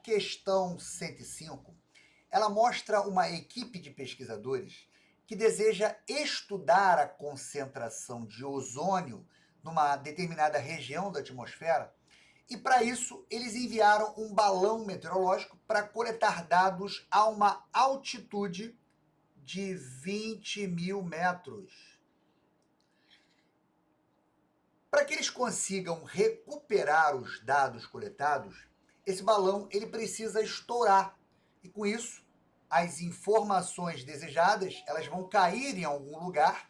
questão 105, ela mostra uma equipe de pesquisadores que deseja estudar a concentração de ozônio numa determinada região da atmosfera, e para isso eles enviaram um balão meteorológico para coletar dados a uma altitude de 20 mil metros. Para que eles consigam recuperar os dados coletados, esse balão ele precisa estourar. E com isso, as informações desejadas elas vão cair em algum lugar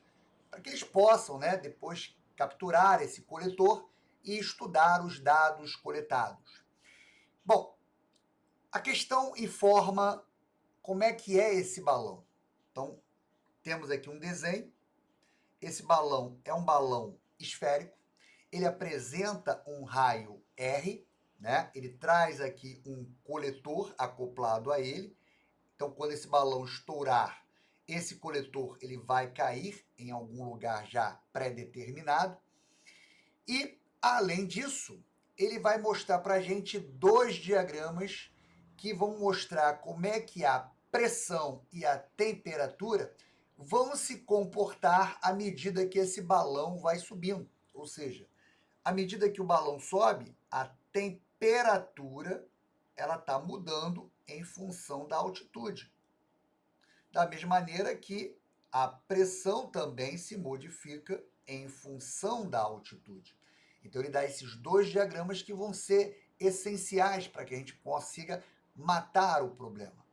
para que eles possam, depois capturar esse coletor e estudar os dados coletados. Bom, a questão informa como é que é esse balão. Então, temos aqui um desenho. Esse balão é um balão esférico. Ele apresenta um raio R, Ele traz aqui um coletor acoplado a ele. Então, quando esse balão estourar, esse coletor ele vai cair em algum lugar já pré-determinado. E, além disso, ele vai mostrar para a gente dois diagramas que vão mostrar como é que a pressão e a temperatura vão se comportar à medida que esse balão vai subindo. Ou seja, à medida que o balão sobe, a temperatura ela está mudando em função da altitude. Da mesma maneira que a pressão também se modifica em função da altitude. Então ele dá esses dois diagramas que vão ser essenciais para que a gente consiga matar o problema.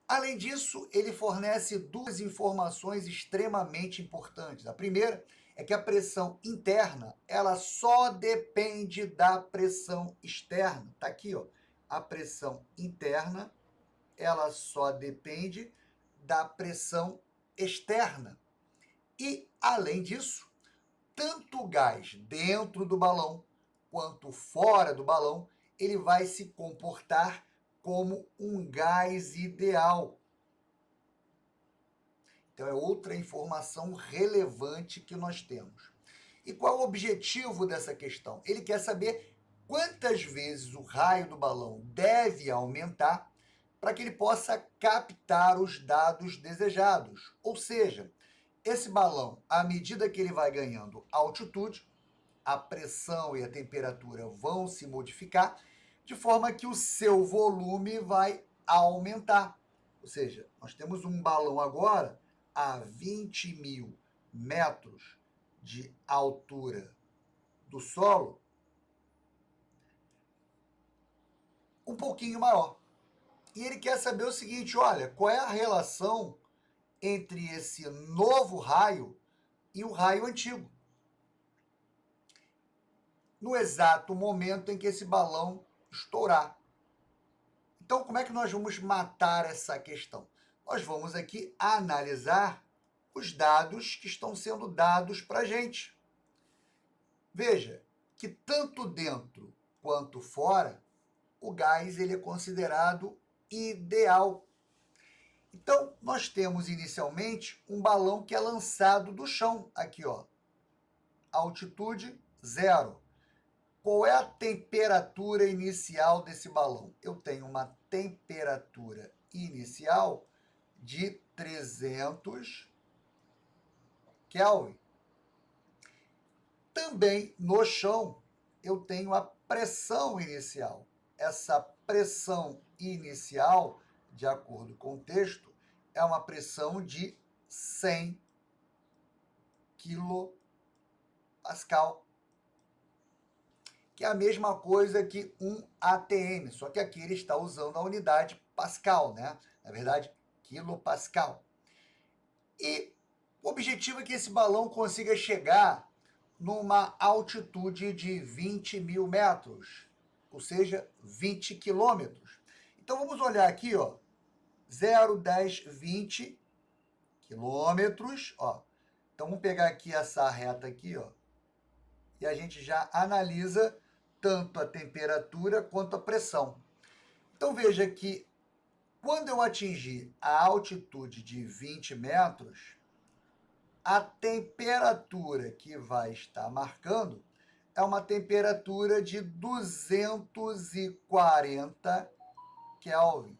Além disso, ele fornece duas informações extremamente importantes. A primeira é que a pressão interna, ela só depende da pressão externa. Está aqui, ó. A pressão interna, ela só depende da pressão externa. E, além disso, tanto o gás dentro do balão quanto fora do balão, ele vai se comportar como um gás ideal. Então, é outra informação relevante que nós temos. E qual é o objetivo dessa questão? Ele quer saber quantas vezes o raio do balão deve aumentar para que ele possa captar os dados desejados. Ou seja, esse balão, à medida que ele vai ganhando altitude, a pressão e a temperatura vão se modificar, de forma que o seu volume vai aumentar. Ou seja, nós temos um balão agora a 20 mil metros de altura do solo, um pouquinho maior. E ele quer saber o seguinte, olha, qual é a relação entre esse novo raio e o raio antigo? No exato momento em que esse balão estourar. Então, como é que nós vamos matar essa questão? Nós vamos aqui analisar os dados que estão sendo dados para a gente. Veja que tanto dentro quanto fora, o gás ele é considerado ideal. Então, nós temos inicialmente um balão que é lançado do chão, aqui, ó, altitude 0. Qual é a temperatura inicial desse balão? Eu tenho uma temperatura inicial de 300 Kelvin. Também no chão, eu tenho a pressão inicial. Essa pressão inicial, de acordo com o texto, é uma pressão de 100 kPa, que é a mesma coisa que um ATM, só que aqui ele está usando a unidade Pascal, Na verdade, quilopascal. E o objetivo é que esse balão consiga chegar numa altitude de 20 mil metros, ou seja, 20 quilômetros. Então vamos olhar aqui, ó, 0, 10, 20 quilômetros, ó. Então vamos pegar aqui essa reta aqui, ó, e a gente já analisa tanto a temperatura quanto a pressão. Então veja que quando eu atingir a altitude de 20 metros, a temperatura que vai estar marcando é uma temperatura de 240 Kelvin.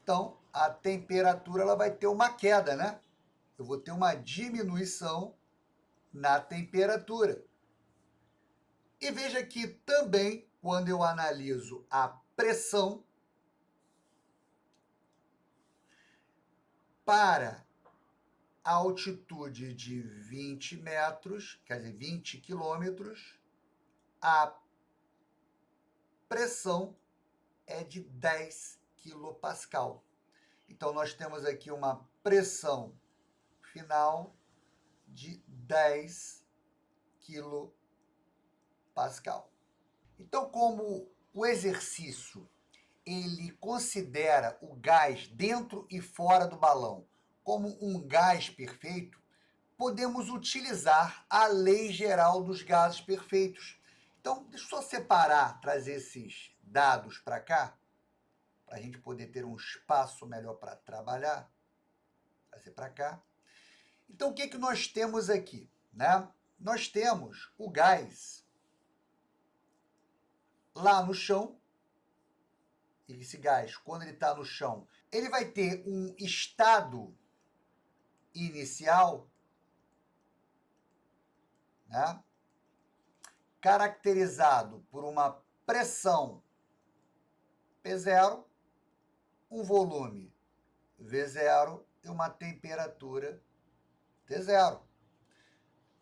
Então, a temperatura ela vai ter uma queda, né? Eu vou ter uma diminuição na temperatura. E veja que também, quando eu analiso a pressão, para a altitude de 20 metros, quer dizer, 20 quilômetros, a pressão é de 10 quilopascal. Então, nós temos aqui uma pressão final de 10 quilopascal. Então, como o exercício ele considera o gás dentro e fora do balão como um gás perfeito, podemos utilizar a lei geral dos gases perfeitos. Então, deixa eu só separar, trazer esses dados para cá, para a gente poder ter um espaço melhor para trabalhar. Trazer para cá. Então, o que, que nós temos aqui? Né? Nós temos o gás lá no chão. Esse gás, quando ele está no chão, ele vai ter um estado inicial, né, caracterizado por uma pressão P0, um volume V0 e uma temperatura T0.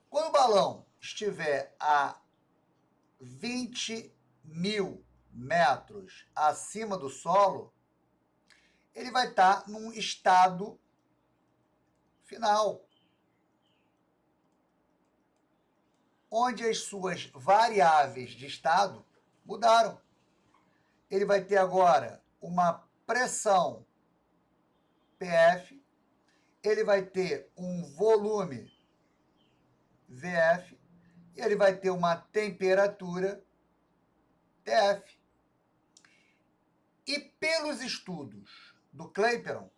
Quando o balão estiver a 20.000 metros acima do solo, ele vai estar num estado final, onde as suas variáveis de estado mudaram. Ele vai ter agora uma pressão PF, ele vai ter um volume VF e ele vai ter uma temperatura TF. E pelos estudos do Clapeyron,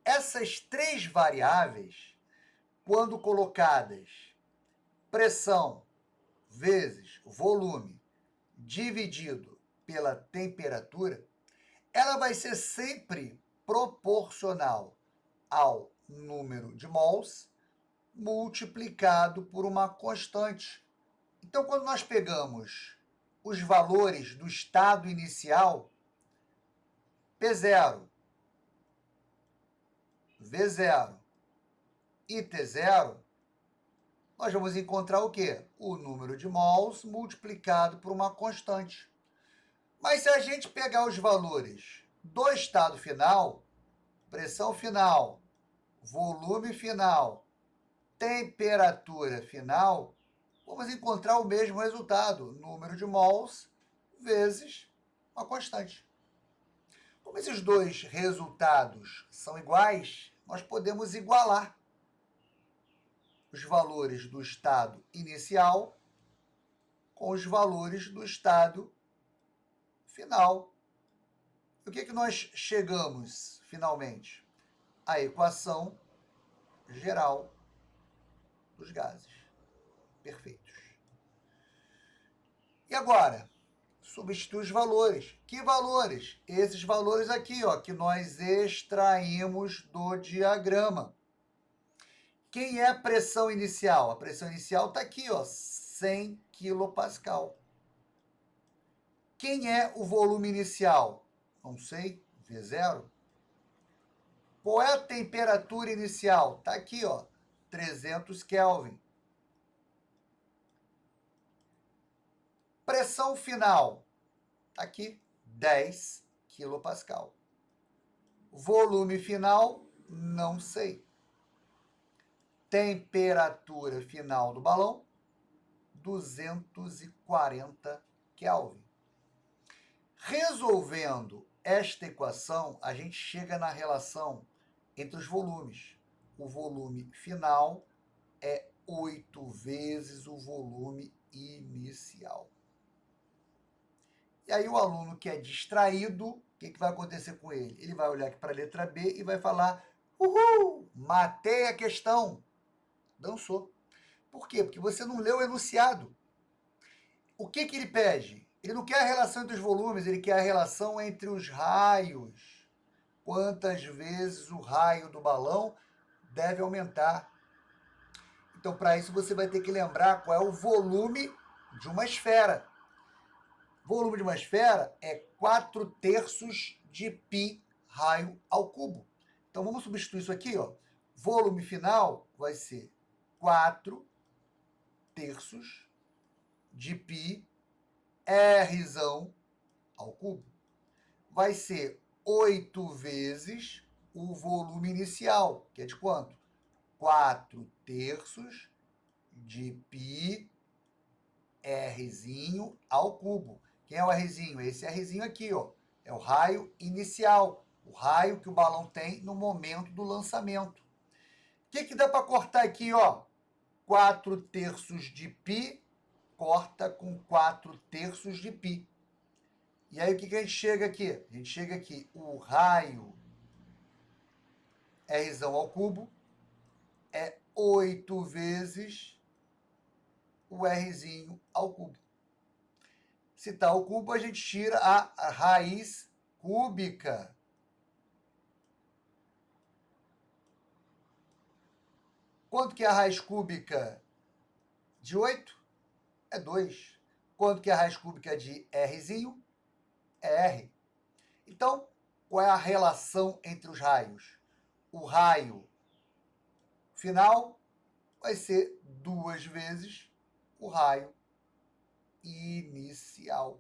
essas três variáveis, quando colocadas pressão vezes volume dividido pela temperatura, ela vai ser sempre proporcional ao número de mols multiplicado por uma constante. Então, quando nós pegamos os valores do estado inicial, P0, V0 e T0, nós vamos encontrar o quê? O número de mols multiplicado por uma constante. Mas se a gente pegar os valores do estado final, pressão final, volume final, temperatura final, vamos encontrar o mesmo resultado, número de mols vezes uma constante. Como esses dois resultados são iguais, nós podemos igualar os valores do estado inicial com os valores do estado final. O que nós chegamos, finalmente? A equação geral dos gases perfeitos. E agora, substitui os valores. Que valores? Esses valores aqui, ó, que nós extraímos do diagrama. Quem é a pressão inicial? A pressão inicial está aqui, ó, 100 kPa. Quem é o volume inicial? Não sei, V0. Qual é a temperatura inicial? Está aqui, ó, 300 Kelvin. Pressão final, está aqui, 10 kPa. Volume final, não sei. Temperatura final do balão, 240 Kelvin. Resolvendo esta equação, a gente chega na relação entre os volumes. O volume final é 8 vezes o volume inicial. E aí o aluno que é distraído, o que vai acontecer com ele? Ele vai olhar aqui para a letra B e vai falar: uhul, matei a questão. Dançou. Por quê? Porque você não leu o enunciado. O que ele pede? Ele não quer a relação entre os volumes, ele quer a relação entre os raios. Quantas vezes o raio do balão deve aumentar. Então, para isso, você vai ter que lembrar qual é o volume de uma esfera. O volume de uma esfera é 4/3 de π raio ao cubo. Então, vamos substituir isso aqui, ó. Volume final vai ser 4/3 de π Rzão ao cubo. Vai ser 8 vezes o volume inicial, que é de quanto? 4/3 de π Rzinho ao cubo. Quem é o Rzinho? Esse Rzinho aqui, ó. É o raio inicial, o raio que o balão tem no momento do lançamento. O que dá para cortar aqui, ó? 4/3 de π corta com 4/3 de π. E aí o que a gente chega aqui? A gente chega aqui, o raio Rzão ao cubo é 8 vezes o Rzinho ao cubo. Se está ao cubo, a gente tira a raiz cúbica. Quanto que é a raiz cúbica de 8? É 2. Quanto que é a raiz cúbica de Rzinho? É R. Então, qual é a relação entre os raios? O raio final vai ser 2 vezes o raio inicial.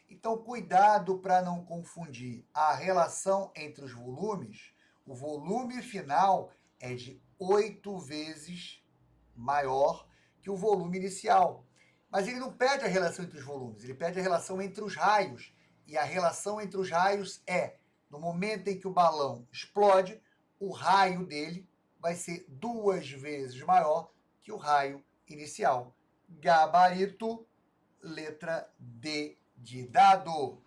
Então, cuidado para não confundir a relação entre os volumes. O volume final é de 8 vezes maior que o volume inicial. Mas ele não pede a relação entre os volumes, ele pede a relação entre os raios. E a relação entre os raios é, no momento em que o balão explode, o raio dele vai ser 2 vezes maior que o raio inicial. Gabarito, letra D de dado.